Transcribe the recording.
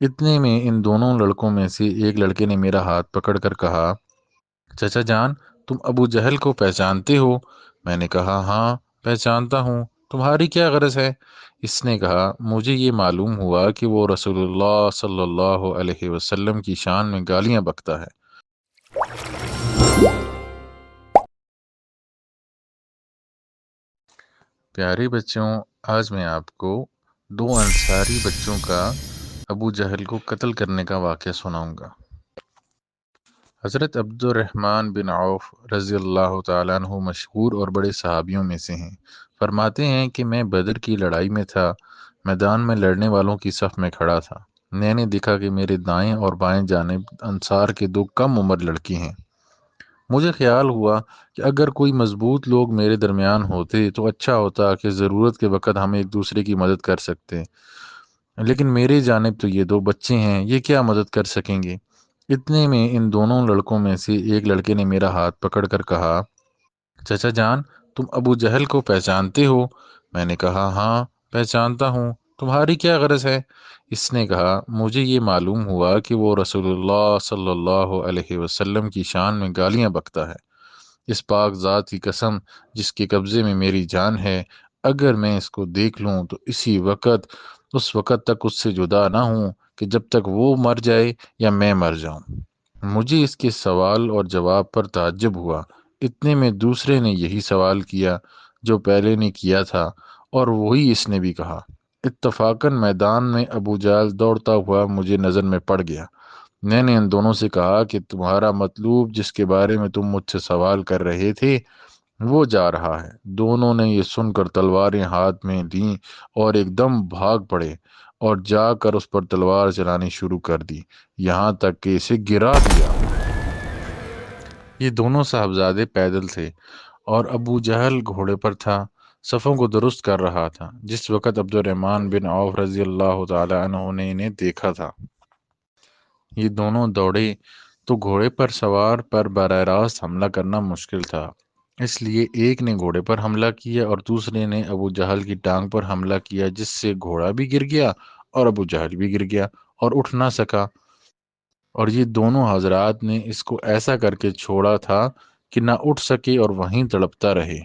اتنے میں ان دونوں لڑکوں میں سے ایک لڑکے نے میرا ہاتھ پکڑ کر کہا، چچا جان، تم ابو جہل کو پہچانتے ہو؟ میں نے کہا، ہاں پہچانتا ہوں، تمہاری کیا غرض ہے؟ اس نے کہا، مجھے یہ معلوم ہوا کہ وہ رسول اللہ صلی اللہ علیہ وسلم کی شان میں گالیاں بکتا ہے۔ پیارے بچوں، آج میں آپ کو دو انصاری بچوں کا ابو جہل کو قتل کرنے کا واقعہ سناؤں گا۔ حضرت عبد الرحمن بن عوف رضی اللہ تعالیٰ عنہ مشہور اور بڑے صحابیوں میں سے ہیں۔ فرماتے ہیں کہ میں بدر کی لڑائی میں تھا، میدان میں لڑنے والوں کی صف میں کھڑا تھا۔ میں نے دیکھا کہ میرے دائیں اور بائیں جانب انصار کے دو کم عمر لڑکی ہیں۔ مجھے خیال ہوا کہ اگر کوئی مضبوط لوگ میرے درمیان ہوتے تو اچھا ہوتا کہ ضرورت کے وقت ہم ایک دوسرے کی مدد کر سکتے، لیکن میری جانب تو یہ دو بچے ہیں، یہ کیا مدد کر سکیں گے؟ اتنے میں ان دونوں لڑکوں میں سے ایک لڑکے نے میرا ہاتھ پکڑ کر کہا، چچا جان، تم ابو جہل کو پہچانتے ہو؟ میں نے کہا، ہاں پہچانتا ہوں، تمہاری کیا غرض ہے؟ اس نے کہا، مجھے یہ معلوم ہوا کہ وہ رسول اللہ صلی اللہ علیہ وسلم کی شان میں گالیاں بکتا ہے۔ اس پاک ذات کی قسم جس کے قبضے میں میری جان ہے، اگر میں اس کو دیکھ لوں تو اس وقت تک اس سے جدا نہ ہوں کہ جب تک وہ مر جائے یا میں مر جاؤں۔ مجھے اس کے سوال اور جواب پر تعجب ہوا۔ اتنے میں دوسرے نے یہی سوال کیا جو پہلے نے کیا تھا، اور وہی اس نے بھی کہا۔ اتفاقاً میدان میں ابو جہل دوڑتا ہوا مجھے نظر میں پڑ گیا۔ میں نے ان دونوں سے کہا کہ تمہارا مطلوب جس کے بارے میں تم مجھ سے سوال کر رہے تھے وہ جا رہا ہے۔ دونوں نے یہ سن کر تلواریں ہاتھ میں لیں اور ایک دم بھاگ پڑے اور جا کر اس پر تلوار چلانی شروع کر دی، یہاں تک کہ اسے گرا دیا۔ یہ دونوں صاحبزادے پیدل تھے اور ابو جہل گھوڑے پر تھا، صفوں کو درست کر رہا تھا۔ جس وقت عبد الرحمن بن عوف رضی اللہ تعالی عنہ نے انہیں دیکھا تھا، یہ دونوں دوڑے تو گھوڑے پر سوار پر براہ راست حملہ کرنا مشکل تھا، اس لیے ایک نے گھوڑے پر حملہ کیا اور دوسرے نے ابو جہل کی ٹانگ پر حملہ کیا، جس سے گھوڑا بھی گر گیا اور ابو جہل بھی گر گیا اور اٹھ نہ سکا، اور یہ دونوں حضرات نے اس کو ایسا کر کے چھوڑا تھا کہ نہ اٹھ سکے اور وہیں تڑپتا رہے۔